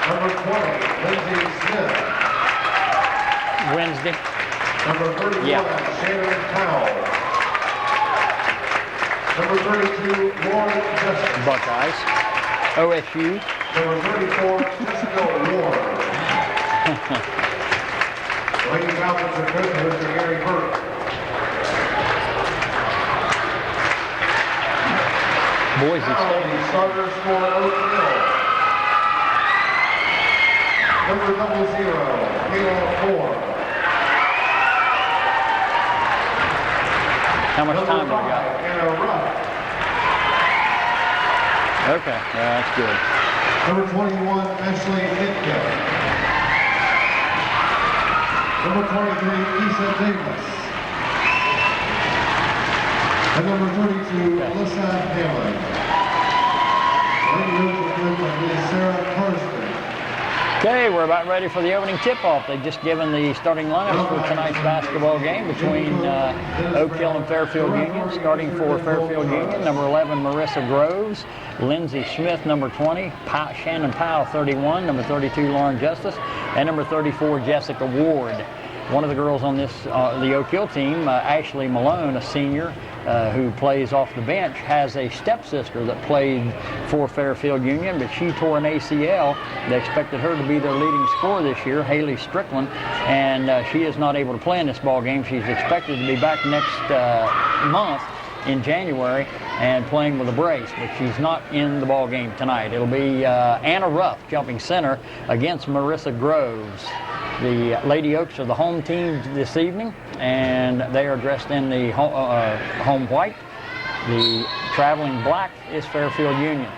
Number 20, Lindsay Smith. Wednesday. Number 31, Shannon Powell. Number 32, Lauren Justice. Buckeyes. OSU. Number 34, Jessica Ward. Lady Falcons and President Mr. Gary Burke. Boise Now State. the starters for Oak Hill. Number 00, Kayla Ford. How much Number time do we 5, got? Anna Ruff. Okay, yeah, that's good. Number 21, Ashley Itkin. Number 23, Lisa Davis. And number 32, Alyssa Haley. Lady Oaks equipped by Sarah Karsten. Okay, we're about ready for the opening tip-off. They've just given the starting lineups for tonight's basketball game between Oak Hill and Fairfield Union. Starting for Fairfield Union, number 11, Marissa Groves. Lindsay Smith, number 20. Shannon Powell, 31. Number 32, Lauren Justice. And number 34, Jessica Ward. One of the girls on this, the Oak Hill team, Ashley Malone, a senior who plays off the bench, has a stepsister that played for Fairfield Union, but she tore an ACL. They expected her to be their leading scorer this year, Haley Strickland, and she is not able to play in this ball game. She's expected to be back next month in January and playing with a brace, but she's not in the ball game tonight. It'll be Anna Ruff jumping center against Marissa Groves. The Lady Oaks are the home team this evening, and they are dressed in the home white. The traveling black is Fairfield Union.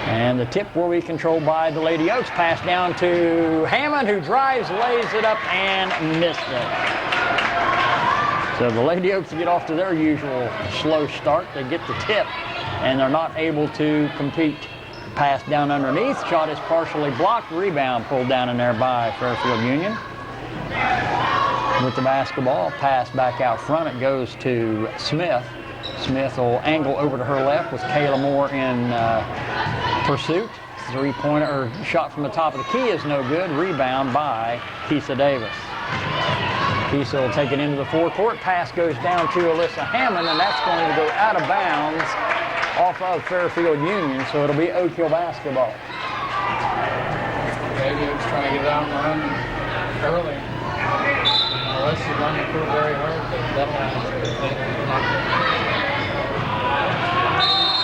And the tip will be controlled by the Lady Oaks. Pass down to Hammond, who drives, lays it up, and missed it. So the Lady Oaks get off to their usual slow start. They get the tip, and they're not able to compete. Pass down underneath, shot is partially blocked, rebound pulled down in there by Fairfield Union. With the basketball, pass back out front, it goes to Smith. Smith will angle over to her left with Kayla Moore in pursuit. Three-pointer or shot from the top of the key is no good, rebound by Keisa Davis. Keisa will take it into the forecourt, pass goes down to Alyssa Hammond, and that's going to go out of bounds off of Fairfield Union, so it'll be Oak Hill basketball. Maybe it's trying to get out and run early. Unless you run the crew very hard, but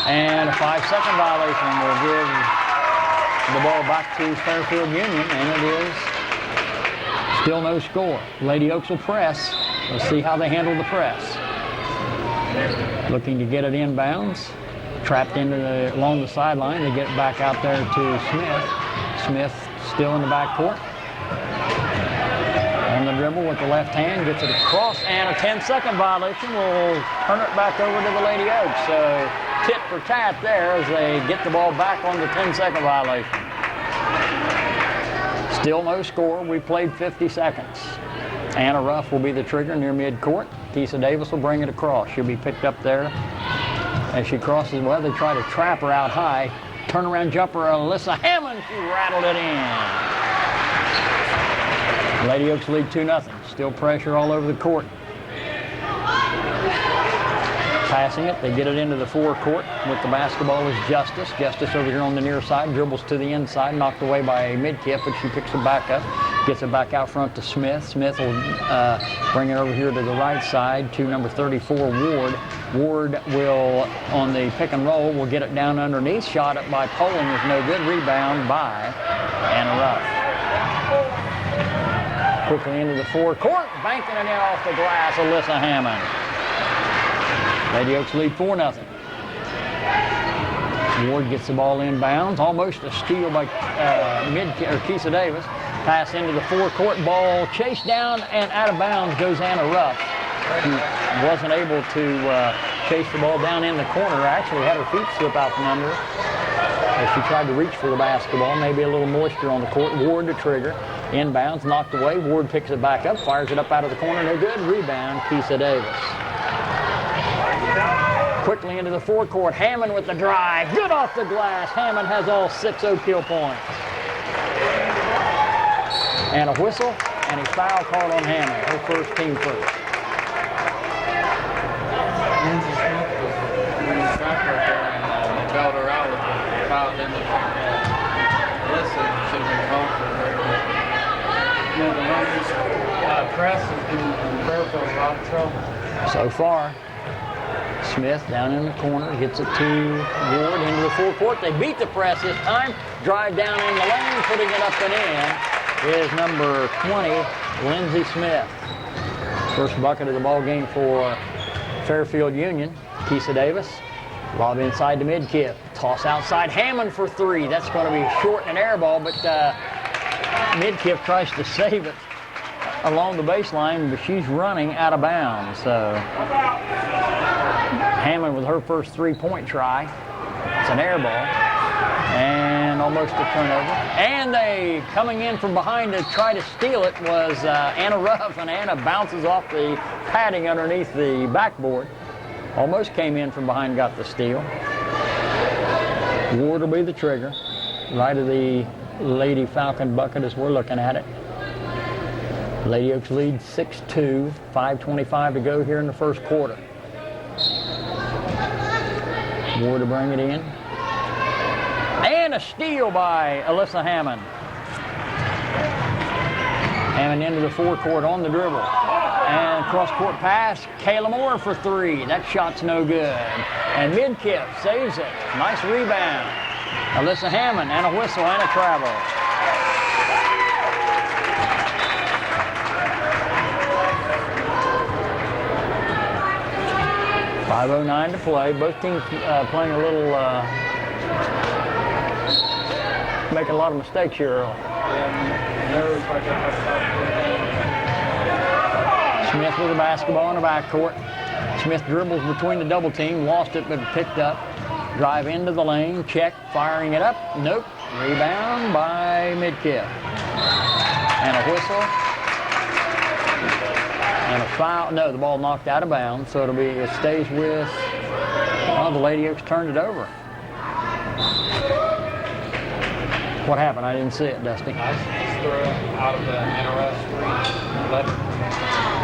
and a 5-second violation will give the ball back to Fairfield Union, and it is still no score. Lady Oaks will press. Let's see how they handle the press. Looking to get it inbounds. Trapped along the sideline. They get it back out there to Smith. Smith still in the backcourt. On the dribble with the left hand, gets it across, and a 10-second violation will turn it back over to the Lady Oaks. So tit for tat there as they get the ball back on the 10-second violation. Still no score. We played 50 seconds. Anna Ruff will be the trigger near midcourt. Keisa Davis will bring it across. She'll be picked up there. As she crosses, well, they try to trap her out high. Turnaround jumper, Alyssa Hammond, she rattled it in. Lady Oaks lead 2-0. Still pressure all over the court. Passing it, they get it into the forecourt. With the basketball is Justice. Justice over here on the near side, dribbles to the inside, knocked away by a mid-kip, but she picks it back up. Gets it back out front to Smith. Smith will bring it over here to the right side to number 34, Ward. Ward will, on the pick and roll, will get it down underneath. Shot it by Poland is no good. Rebound by Anna Ruff. Quickly into the forecourt, banking it in off the glass, Alyssa Hammond. Lady Oaks lead 4-0. Ward gets the ball inbounds. Almost a steal by Keisa Davis. Pass into the forecourt, ball chased down and out of bounds goes Anna Ruff, who wasn't able to chase the ball down in the corner. Actually had her feet slip out from under her as she tried to reach for the basketball. Maybe a little moisture on the court. Ward to trigger. Inbounds, knocked away. Ward picks it back up, fires it up out of the corner. No good. Rebound, Keisa Davis. Quickly into the forecourt. Hammond with the drive. Good off the glass. Hammond has all 6 Oak Hill points. And a whistle, and a foul called on Hammond, her first, team first. Lindsay Smith was in the track right there, and they bailed her out with the foul. Then they think Alyssa should have been called for her. You know, the Lindsay press is giving Fairfield a lot of trouble. So far, Smith down in the corner, gets it to Ward into the full court. They beat the press this time. Drive down in the lane, putting it up and in is number 20, Lindsay Smith. First bucket of the ball game for Fairfield Union. Keisa Davis, lob inside to Midkiff. Toss outside, Hammond for three. That's going to be short and an air ball, but Midkiff tries to save it along the baseline, but she's running out of bounds. So Hammond with her first three-point try. It's an air ball and almost a turnover. And they coming in from behind to try to steal it was Anna Ruff, and Anna bounces off the padding underneath the backboard. Almost came in from behind, got the steal. Ward will be the trigger. Right of the Lady Falcon bucket as we're looking at it. Lady Oaks lead 6-2, 5:25 to go here in the first quarter. Ward to bring it in. And a steal by Alyssa Hammond. Hammond into the forecourt on the dribble. And cross-court pass, Kayla Moore for three. That shot's no good. And Midkiff saves it. Nice rebound. Alyssa Hammond and a whistle and a travel. .509 to play. Both teams playing a little, making a lot of mistakes here early. Smith with the basketball in the backcourt. Smith dribbles between the double team, lost it but picked up. Drive into the lane, check, firing it up. Nope. Rebound by Midkiff. And a whistle. And a foul. No, the ball knocked out of bounds, so it stays with, well, the Lady Oaks turned it over. What happened? I didn't see it, Dusty. Nice throw out of the NRS reach.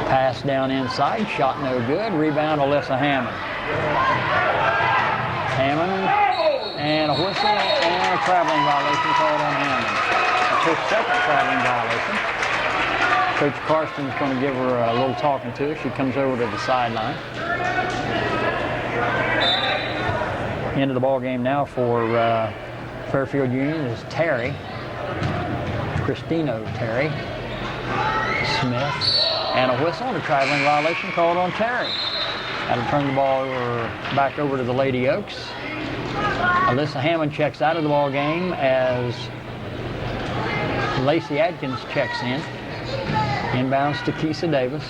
Pass down inside, shot no good. Rebound, Alyssa Hammond. Hammond, and a whistle, and a traveling violation called on Hammond. That's her second traveling violation. Coach Carson's going to give her a little talking to. She comes over to the sideline. End of the ball game now for Fairfield Union is Terry. Christino Terry. Smith. And a whistle and a traveling violation called on Terry. That'll turn the ball back over to the Lady Oaks. Alyssa Hammond checks out of the ball game as Lacey Adkins checks in. Inbounds to Keisa Davis.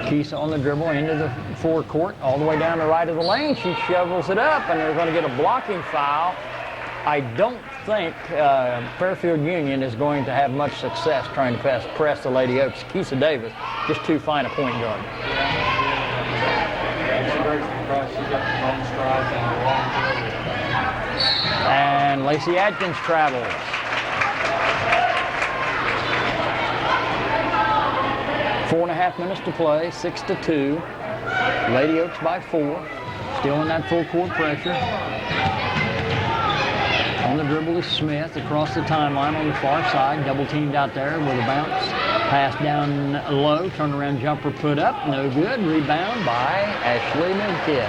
Keisa on the dribble into the forecourt, all the way down the right of the lane. She shovels it up, and they're going to get a blocking foul. I don't think Fairfield Union is going to have much success trying to press the Lady Oaks. Keisa Davis, just too fine a point guard. And Lacey Adkins travels. 4.5 minutes to play, 6-2. Lady Oaks by 4. Still in that full court pressure. On the dribble is Smith across the timeline on the far side. Double teamed out there with a bounce. Pass down low, turnaround jumper put up, no good. Rebound by Ashley Midkiff.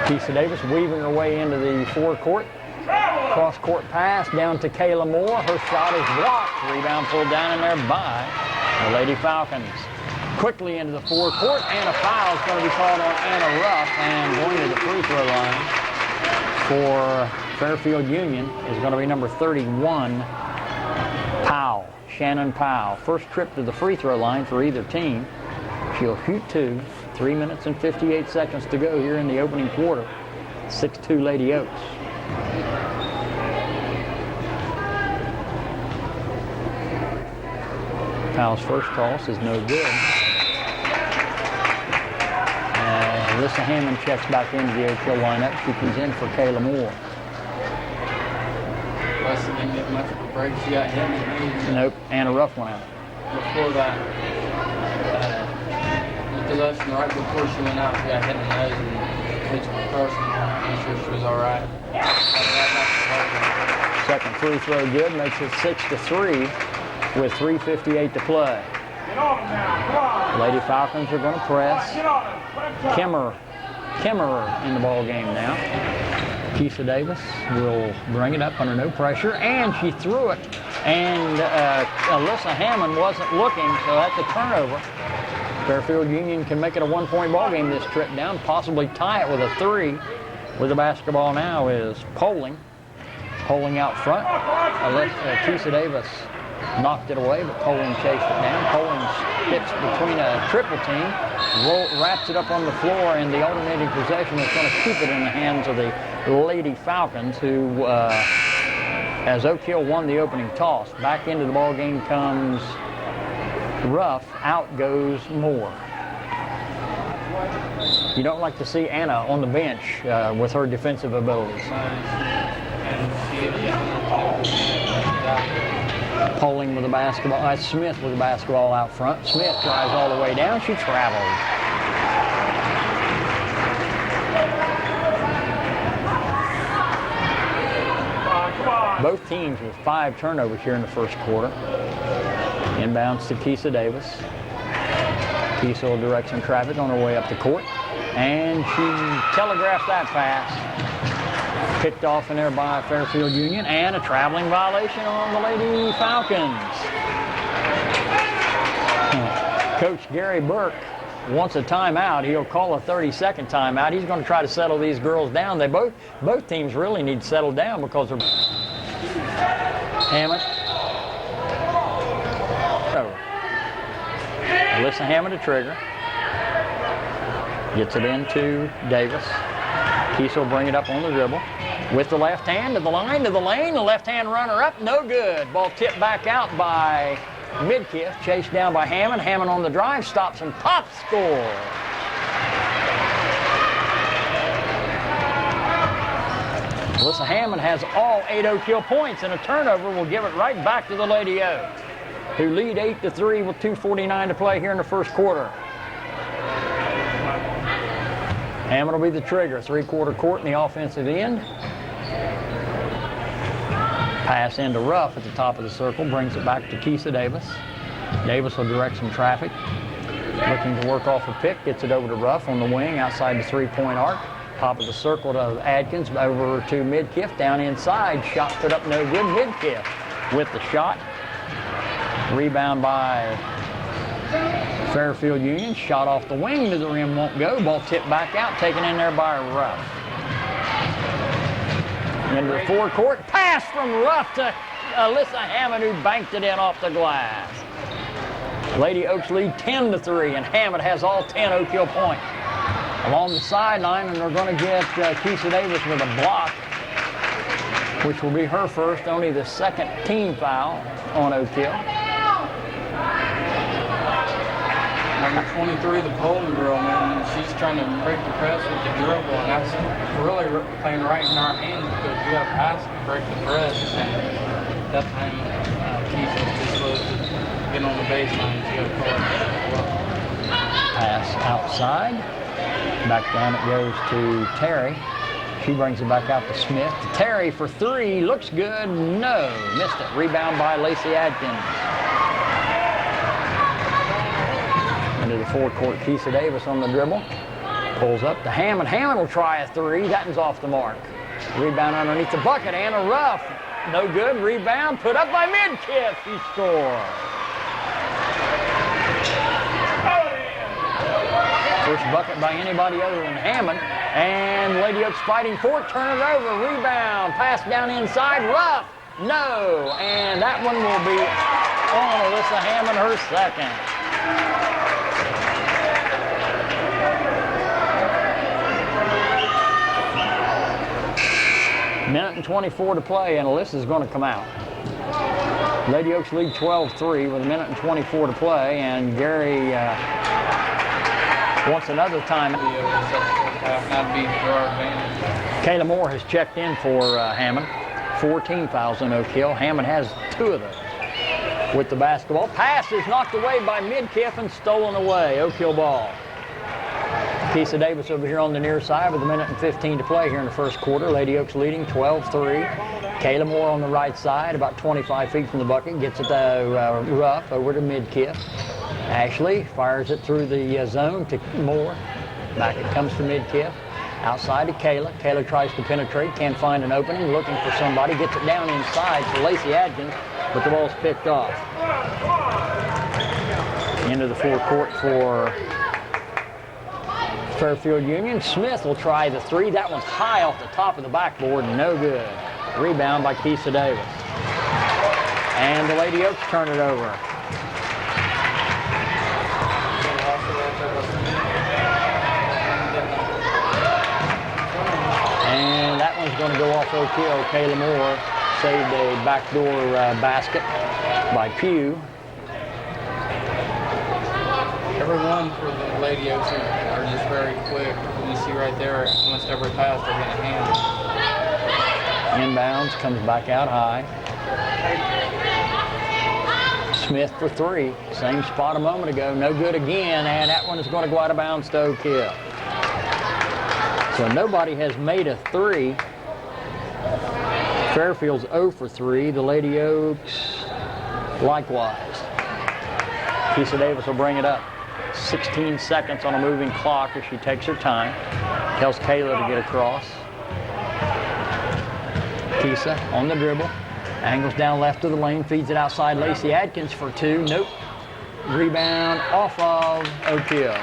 Keisa Davis weaving her way into the forecourt. Cross-court pass down to Kayla Moore. Her shot is blocked. Rebound pulled down in there by the Lady Falcons. Quickly into the forecourt, and a foul is going to be called on Anna Ruff, and going to the free throw line for Fairfield Union is going to be number 31, Powell, Shannon Powell. First trip to the free throw line for either team. She'll shoot two. 3 minutes and 58 seconds to go here in the opening quarter. 6-2 Lady Oaks. Powell's first toss is no good. Alyssa Hammond checks back into the Oak Hill lineup. She comes in for Kayla Moore. asymmetrical break. She got hit in the knees. Nope, and a rough one out. Before that, the possession right before she went out, she got hit in the nose and Coach Carson made sure she was all right. Second free throw good, makes it 6-3 with 3:58 to play. Lady Falcons are going to press. Kimmerer in the ball game now. Keisha Davis will bring it up under no pressure, and she threw it. And Alyssa Hammond wasn't looking, so that's a turnover. Fairfield Union can make it a one-point ball game this trip down, possibly tie it with a 3. With the basketball now is Poling. Poling out front. Keisha Davis knocked it away, but Poling chased it down. Poling fits between a triple team, wraps it up on the floor, and the alternating possession is going to keep it in the hands of the Lady Falcons, who, as Oak Hill won the opening toss, back into the ball game comes Ruff, out goes Moore. You don't like to see Anna on the bench with her defensive abilities. Poling with the basketball. Smith with the basketball out front. Smith drives all the way down. She travels. Both teams with 5 turnovers here in the first quarter. Inbounds to Keisha Davis. Keisha will direct some traffic on her way up the court. And she telegraphed that pass. Picked off in there by Fairfield Union, and a traveling violation on the Lady Falcons. Coach Gary Burke wants a timeout. He'll call a 30-second timeout. He's going to try to settle these girls down. They both teams really need to settle down because they're Hammond. Alyssa Hammond to trigger. Gets it into Davis. Keisha will bring it up on the dribble. With the left hand to the line, to the lane. The left hand runner up, no good. Ball tipped back out by Midkiff. Chased down by Hammond. Hammond on the drive, stops and pops, score. Alyssa Hammond has all 8 Oak Hill points, and a turnover will give it right back to the Lady Oaks, who lead 8-3 with 2:49 to play here in the first quarter. Hammond will be the trigger. 3-quarter court in the offensive end. Pass into Ruff at the top of the circle, brings it back to Keisha Davis. Davis will direct some traffic. Looking to work off a pick, gets it over to Ruff on the wing outside the 3-point arc. Top of the circle to Adkins, over to Midkiff, down inside. Shot put up no good. Midkiff with the shot. Rebound by Fairfield Union. Shot off the wing to the rim, won't go. Ball tipped back out, taken in there by Ruff. Into the forecourt. Pass from Ruff to Alyssa Hammond, who banked it in off the glass. Lady Oaks lead 10-3, and Hammond has all 10 Oak Hill points. Along the sideline, and they're going to get Keisha Davis with a block, which will be her first, only the second team foul on Oak Hill. Number 23, the Poland girl, man, she's trying to break the press with the dribble, and that's really playing right in our hands because we have pass to break the press, and that time Keisha's too slow to get on the baseline. She got to call it. Pass outside. Back down it goes to Terry. She brings it back out to Smith. Terry for 3, looks good, no, missed it. Rebound by Lacey Adkins. Into the forecourt, Keisha Davis on the dribble. Pulls up to Hammond. Hammond will try a 3. That one's off the mark. Rebound underneath the bucket. Anna Ruff. No good. Rebound put up by Midkiff. She scores. First bucket by anybody other than Hammond. And Lady Oaks fighting for it. Turn it over. Rebound. Pass down inside. Ruff. No. And that one will be on Alyssa Hammond, her second. Minute and 24 to play, and Alyssa's going to come out. Lady Oaks lead 12-3 with a minute and 24 to play, and Gary wants another time. Kayla Moore has checked in for Hammond. 14 fouls on Oak Hill. Hammond has 2 of those. With the basketball, pass is knocked away by Midkiff and stolen away. Oak Hill ball. Keisa Davis over here on the near side with 1:15 to play here in the first quarter. Lady Oaks leading 12-3. Kayla Moore on the right side, about 25 feet from the bucket, gets it rough over to Midkiff. Ashley fires it through the zone to Moore. Back it comes to Midkiff. Outside to Kayla. Kayla tries to penetrate, can't find an opening, looking for somebody, gets it down inside to Lacey Adkins, but the ball's picked off. Into the forecourt for Fairfield Union. Smith will try the 3. That one's high off the top of the backboard, no good. Rebound by Keisa Davis. And the Lady Oaks turn it over. And that one's going to go off Oak Hill. Kayla Moore saved a backdoor basket by Pugh. Everyone for the Lady Oaks are just very quick. You see right there, once every pass, they're going to hand it. Inbounds, comes back out high. Smith for 3. Same spot a moment ago. No good again, and that one is going to go out of bounds to Oak Hill. So nobody has made a 3. Fairfield's 0 for 3. The Lady Oaks likewise. Keisa Davis will bring it up. 16 seconds on a moving clock as she takes her time. Tells Kayla to get across. Keisa on the dribble. Angles down left of the lane. Feeds it outside. Lacey Adkins for 2. Nope. Rebound off of Oak Hill.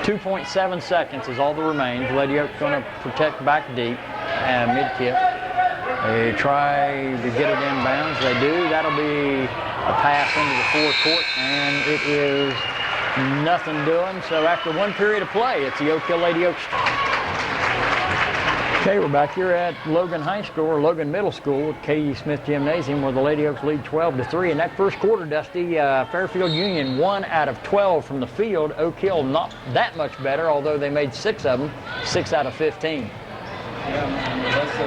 2.7 seconds is all that remains. Lady Oaks going to protect back deep. Midkiff. They try to get it inbounds. They do. That'll be a pass into the forecourt, and it is nothing doing. So after 1 period of play, it's the Oak Hill Lady Oaks. Okay, we're back here at Logan High School, or Logan Middle School, at K.E. Smith Gymnasium, where the Lady Oaks lead 12-3. In that first quarter, Dusty, Fairfield Union 1 out of 12 from the field. Oak Hill not that much better, although they made 6 of them, 6 out of 15. Yeah, that's a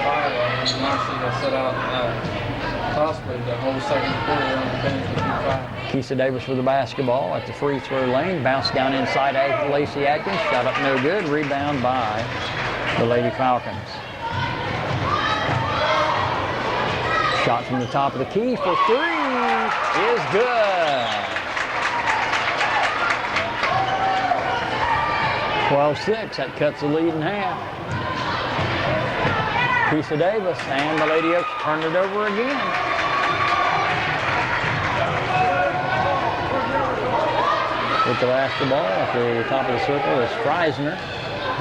fire. Honestly, they set out possibly the whole second quarter on the bench with 2 Keisa Davis with the basketball at the free throw lane. Bounce down inside Lacey Atkins. Shot up no good. Rebound by the Lady Falcons. Shot from the top of the key for 3 is good. 12-6. That cuts the lead in half. Keisa Davis and the Lady Oaks turned it over again. With the basketball at the top of the circle is Freisner.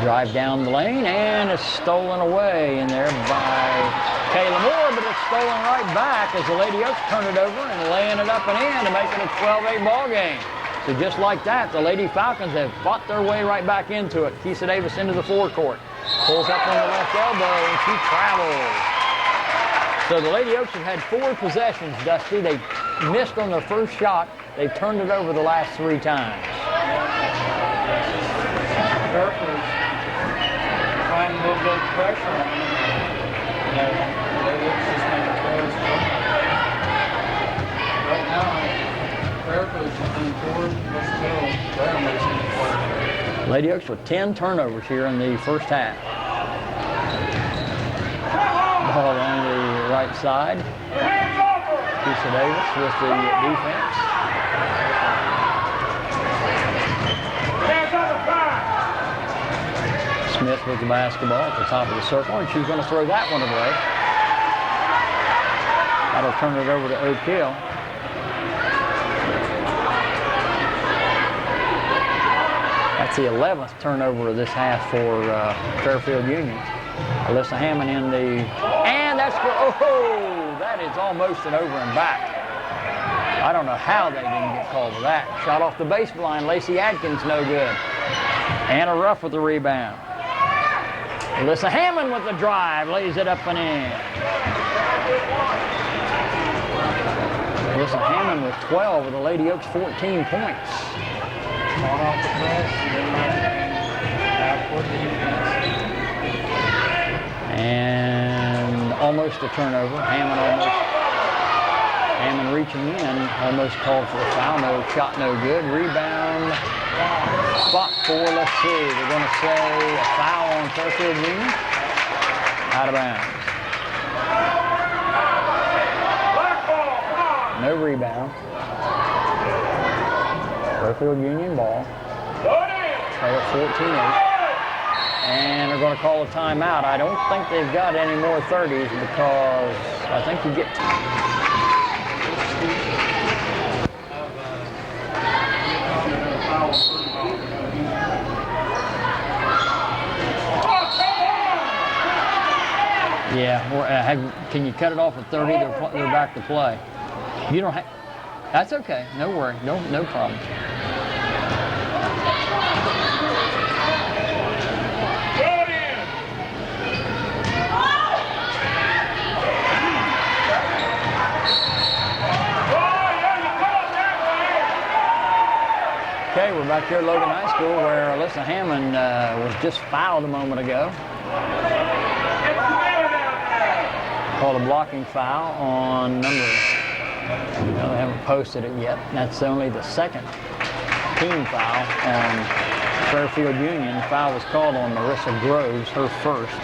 Drive down the lane, and it's stolen away in there by Kayla Moore, but it's stolen right back as the Lady Oaks turn it over and laying it up and in to make it a 12-8 ball game. So just like that, the Lady Falcons have fought their way right back into it. Keisa Davis into the forecourt. Pulls up on the left elbow, and she travels. So the Lady Oaks have had 4 possessions, Dusty. They missed on their first shot. They've turned it over the last 3 times. Fairfield find a little bit of pressure on them. They just make a close. Right now, Fairfield's just in forward. Let's go. They're missing the play. Lady Oaks with 10 turnovers here in the first half. Ball on the right side. Keisa Davis with the defense. Smith with the basketball at the top of the circle, and she's going to throw that one away. That'll turn it over to Oak Hill. That's the 11th turnover of this half for Fairfield Union. Alyssa Hammond in the, and that's for, oh, that is almost an over and back. I don't know how they didn't get called for that. Shot off the baseline, Lacey Adkins, no good. Anna Ruff with the rebound. Alyssa Hammond with the drive, lays it up and in. Alyssa Hammond with 12 with the Lady Oaks 14 points. On off the press, and then backward defense. almost a turnover. Hammond reaching in, almost called for a foul. No shot, no good. Rebound, spot for, let's see, they're going to say a foul on Fairfield Union. Out of bounds. No rebound. Fairfield Union ball. Trail 14-8. And they're going to call a timeout. I don't think they've got any more 30s because I think you get... Yeah, can you cut it off at 30? They're back to play. You don't have... That's okay. No worry. No problem. Okay, we're back here at Logan High School where Alyssa Hammond was just fouled a moment ago. Called a blocking foul on number, they haven't posted it yet. That's only the second team foul on Fairfield Union. The foul was called on Marissa Groves, her first.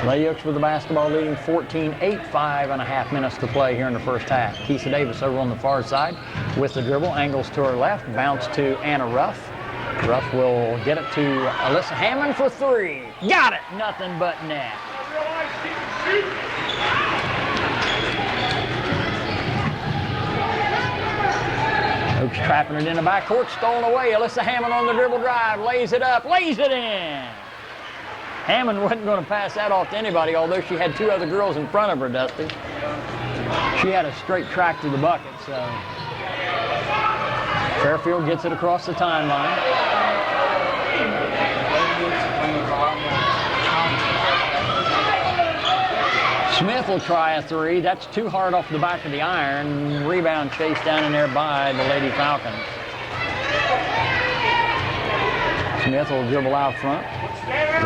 Lady Oaks with the basketball leading 14-8, 5.5 minutes to play here in the first half. Keisha Davis over on the far side with the dribble, angles to her left, bounce to Anna Ruff. Ruff will get it to Alyssa Hammond for three. Got it! Nothing but net. Oaks trapping it in the backcourt, stolen away. Alyssa Hammond on the dribble drive, lays it up, lays it in. Hammond wasn't going to pass that off to anybody, although she had two other girls in front of her, Dusty. She had a straight track to the bucket, so. Fairfield gets it across the timeline. Smith will try a three. That's too hard off the back of the iron. Rebound chased down in there by the Lady Falcons. Smith will dribble out front.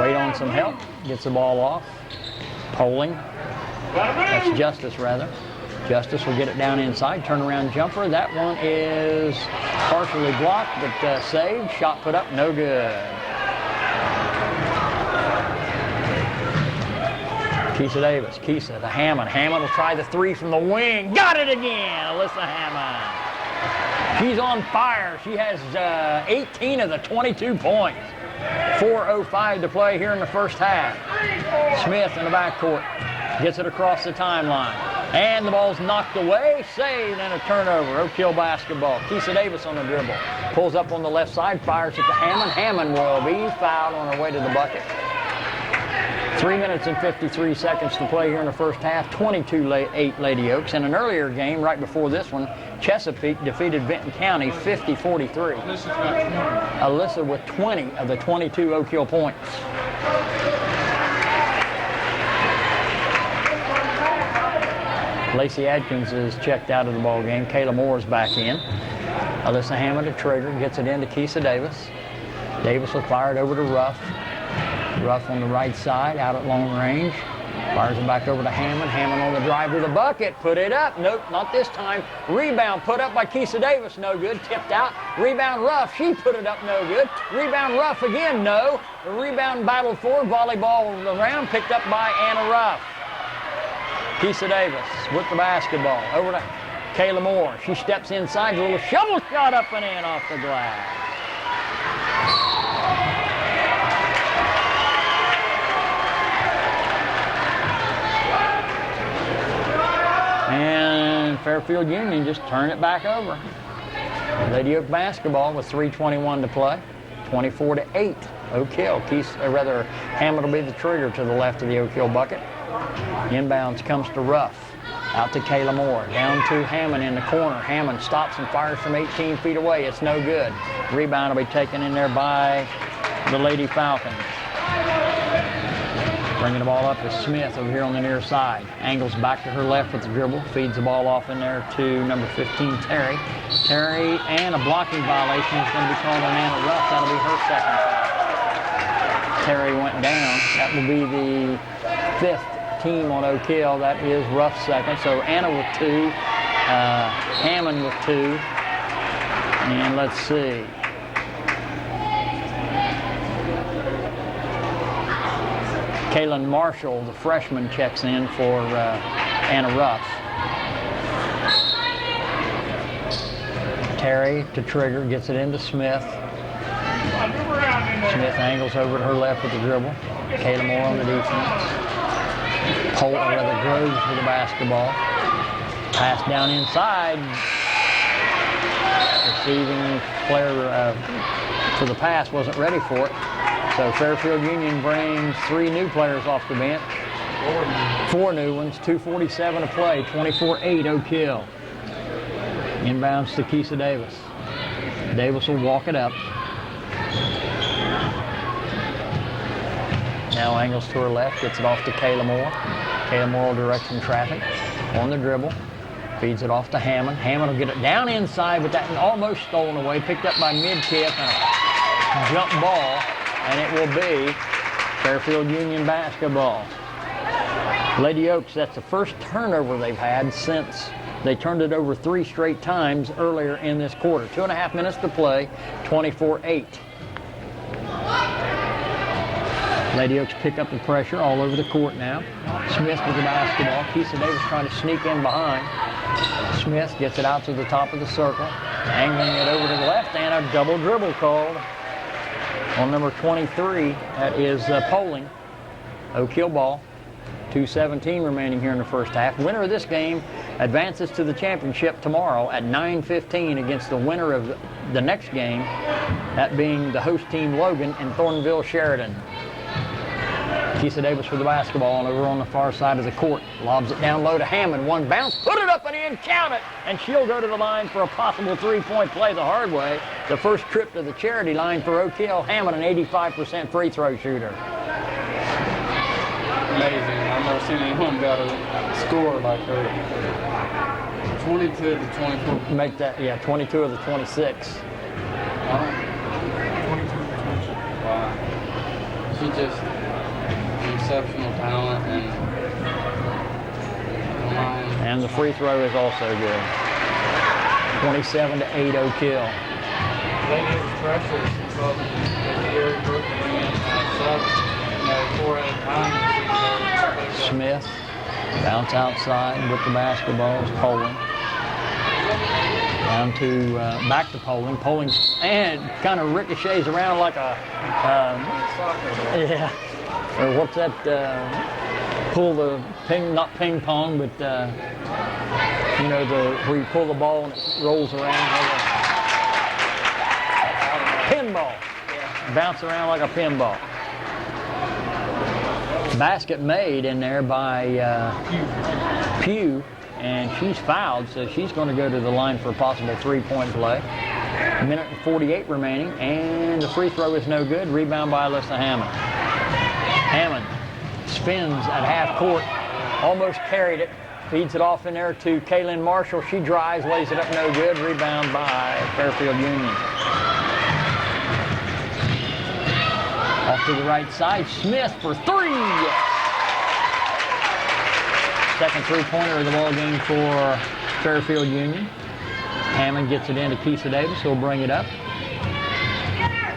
Wait on some help. Gets the ball off. Polling. That's Justice, rather. Justice will get it down inside. Turnaround jumper. That one is partially blocked, but saved. Shot put up. No good. Keisha Davis. Keisha to Hammond. Hammond will try the three from the wing. Got it again. Alyssa Hammond. She's on fire. She has 18 of the 22 points. 4:05 to play here in the first half. Smith in the backcourt gets it across the timeline. And the ball's knocked away, saved, and a turnover. Oak Hill basketball. Keisha Davis on the dribble. Pulls up on the left side, fires it to Hammond. Hammond will be fouled on her way to the bucket. 3 minutes and 53 seconds to play here in the first half. 22-8 Lady Oaks. In an earlier game, right before this one, Chesapeake defeated Benton County 50-43. Alyssa with 20 of the 22 Oak Hill points. Lacey Adkins is checked out of the ball game. Kayla Moore's back in. Alyssa Hammond, a trigger, gets it into Keisha Davis. Davis will fire it over to Ruff. Ruff on the right side, out at long range. Fires it back over to Hammond. Hammond on the drive to the bucket. Put it up. Nope, not this time. Rebound put up by Keisha Davis. No good. Tipped out. Rebound Ruff. She put it up. No good. Rebound Ruff again. No. The rebound battle for. Volleyball around. Picked up by Anna Ruff. Keisha Davis with the basketball. Over to Kayla Moore. She steps inside. A little shovel shot up and in off the glass. And Fairfield Union just turn it back over. Lady Oak basketball with 3:21 to play. 24-8. Oak Hill. Hammond will be the trigger to the left of the Oak Hill bucket. Inbounds comes to Ruff. Out to Kayla Moore. Down to Hammond in the corner. Hammond stops and fires from 18 feet away. It's no good. Rebound will be taken in there by the Lady Falcons. Bringing the ball up is Smith over here on the near side. Angles back to her left with the dribble. Feeds the ball off in there to number 15, Terry. Terry, and a blocking violation is going to be called on Anna Ruff. That'll be her second foul. Terry went down. That will be the fifth team on Oak Hill. That is Ruff second. So Anna with 2, Hammond with 2, and let's see. Kaylin Marshall, the freshman, checks in for Anna Ruff. Terry to Trigger, gets it into Smith. Smith angles over to her left with the dribble. Kayla Moore on the defense. Groves with the basketball. Pass down inside. Receiving player for the pass wasn't ready for it. So Fairfield Union brings 3 new players off the bench. 4 new ones, 2:47 to play, 24-8 Oak Hill. Inbounds to Keisha Davis. Davis will walk it up. Now angles to her left, gets it off to Kayla Moore. Kayla Moore will direct some traffic on the dribble. Feeds it off to Hammond. Hammond will get it down inside with that almost stolen away. Picked up by Midkiff and a jump ball. And it will be Fairfield Union basketball. Lady Oaks, that's the first turnover they've had since they turned it over 3 straight times earlier in this quarter. 2.5 minutes to play, 24-8. Lady Oaks pick up the pressure all over the court now. Smith with the basketball. Keisha Davis trying to sneak in behind. Smith gets it out to the top of the circle. Angling it over to the left, and a double dribble called on number 23. That is Poling. Oak Hill ball. 2:17 remaining here in the first half. Winner of this game advances to the championship tomorrow at 9:15 against the winner of the next game, that being the host team Logan and Thornville Sheridan. Keisha Davis with the basketball and over on the far side of the court. Lobs it down low to Hammond. One bounce, put it up and in, count it. And she'll go to the line for a possible 3-point play the hard way. The first trip to the charity line for Oak Hill. Hammond, an 85% free throw shooter. Amazing. I've never seen anyone be able to score like her. 22 to 24. Make that, yeah, 22 of the 26. Wow. She just exceptional talent and the free throw is also good. 27-8 Oak Hill. They get pressure because Gary Brooks bring in 4 at a time. Smith bounce outside with the basketball. Poling down to back to Poling. Poling and kind of ricochets around like a yeah. Or what's that? Pull the ping, not ping pong, but you know, where you pull the ball and it rolls around like a pinball. Bounce around like a pinball. Basket made in there by Pugh, and she's fouled, so she's going to go to the line for a possible 3-point play. 1:48 remaining, and the free throw is no good. Rebound by Alyssa Hammond. Hammond spins at half court, almost carried it, feeds it off in there to Kaylin Marshall. She drives, lays it up, no good. Rebound by Fairfield Union. Off to the right side, Smith for 3. Yes. Second 3-pointer of the ball game for Fairfield Union. Hammond gets it into Keisha Davis, who'll bring it up.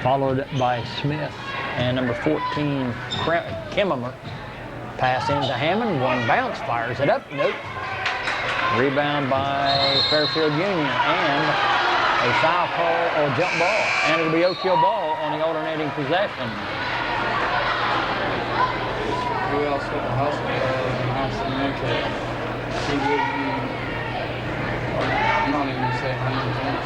Followed by Smith and number 14, Kimmerer. Pass into Hammond, one bounce, fires it up, nope. Rebound by Fairfield Union, and a foul call or jump ball. And it'll be Oak Hill ball on the alternating possession. Who else with the hustle? She gives you, I'm not even going to say 120%,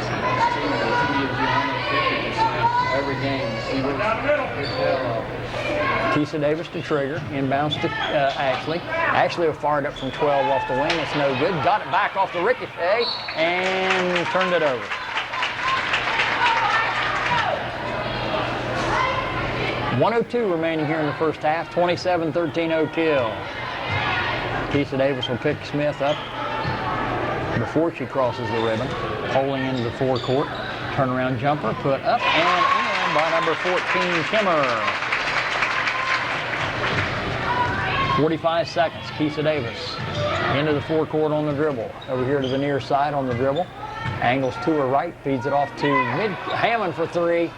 that's too much. She gives you 150% every game. She works her tail off. Keisha Davis to Trigger, inbounds to Ashley. Ashley will fire it up from 12 off the wing, it's no good. Got it back off the ricochet and turned it over. .102 remaining here in the first half, 27-13 Oak Hill. Keisha Davis will pick Smith up before she crosses the ribbon. Poling into the forecourt. Turnaround jumper, put up and in by number 14, Kimmerer. 45 seconds. Keisha Davis into the forecourt on the dribble. Over here to the near side on the dribble. Angles to her right, feeds it off to Hammond for three.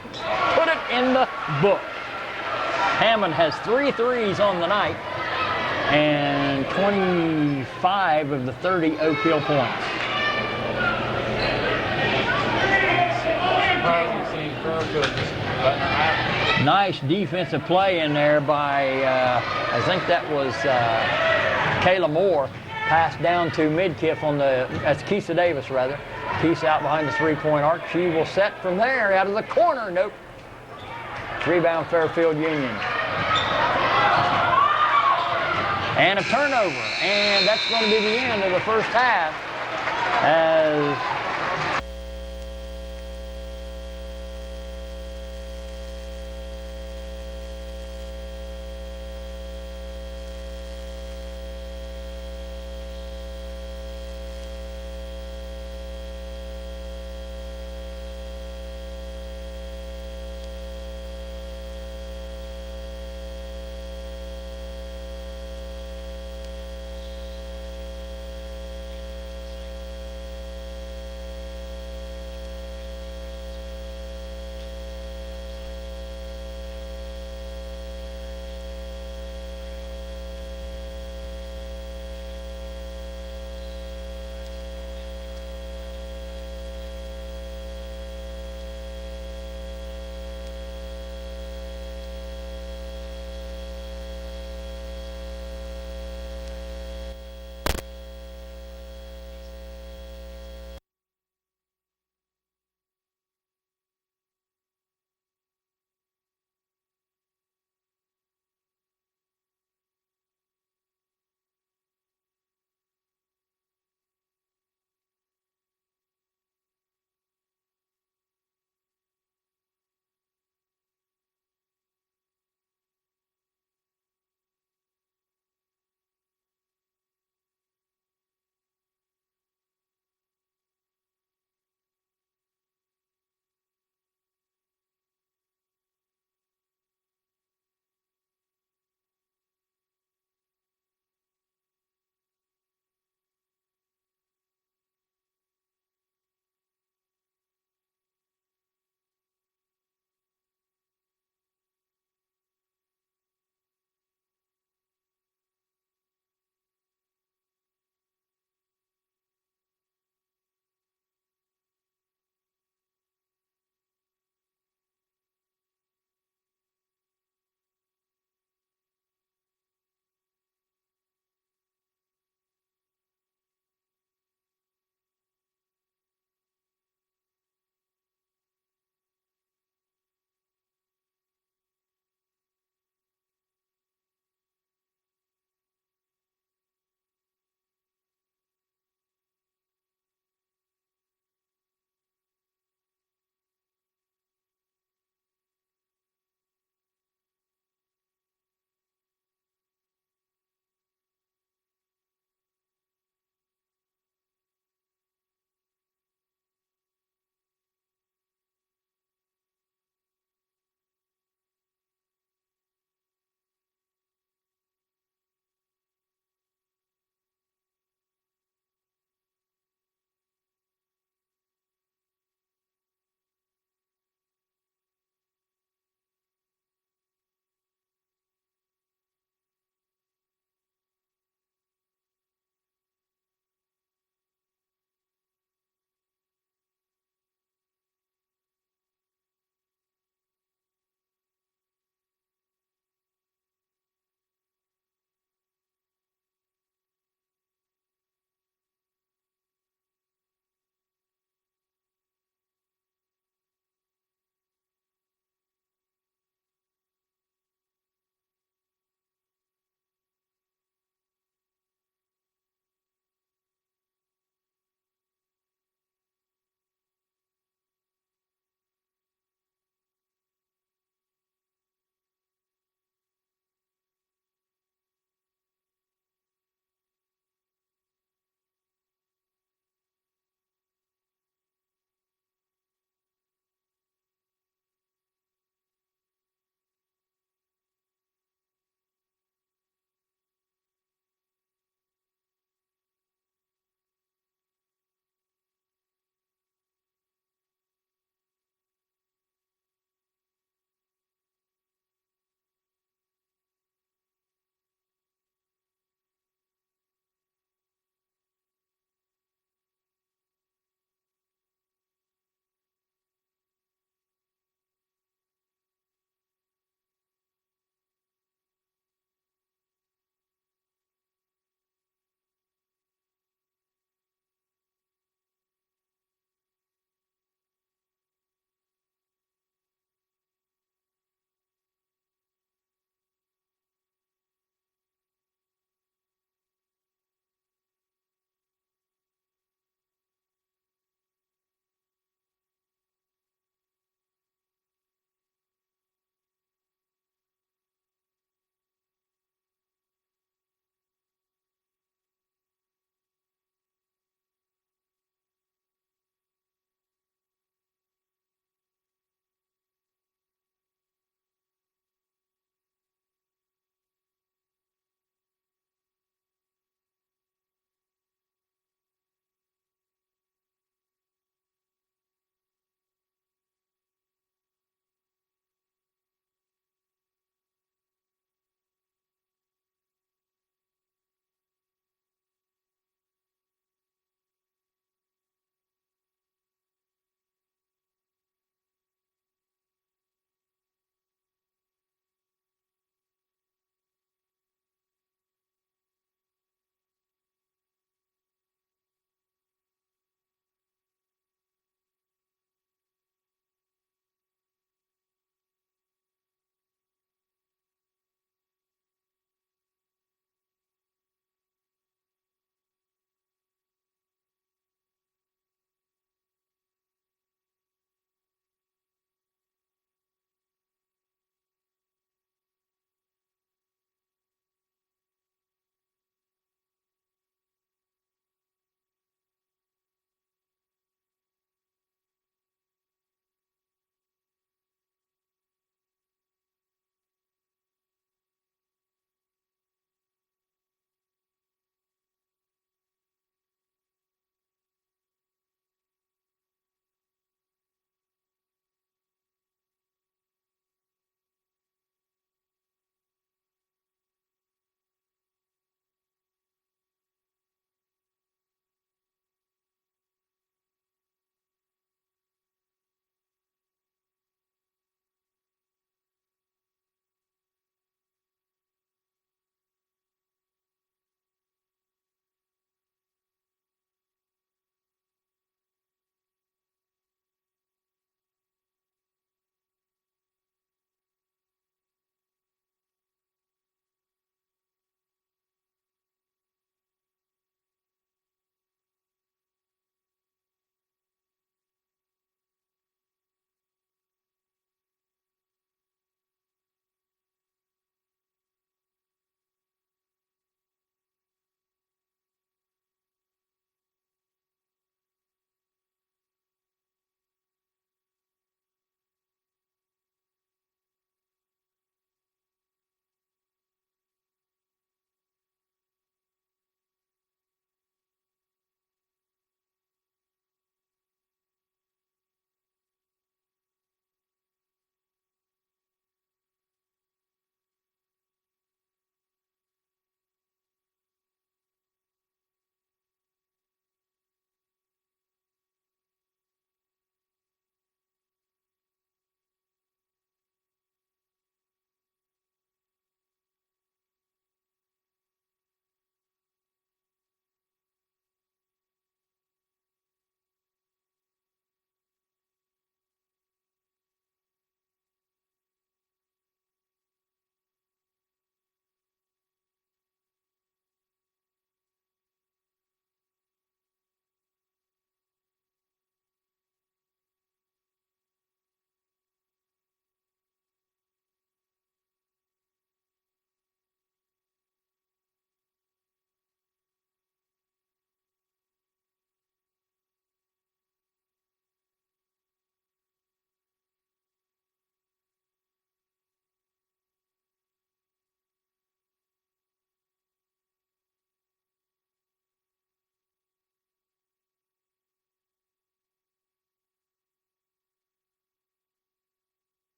Put it in the book. Hammond has 3 threes on the night and 25 of the 30 Oak Hill points. Nice defensive play in there by, I think that was Kayla Moore. Passed down to Midkiff on that's Keisha Davis rather. Keisha out behind the 3-point arc. She will set from there out of the corner. Nope. Rebound Fairfield Union. And a turnover. And that's going to be the end of the first half as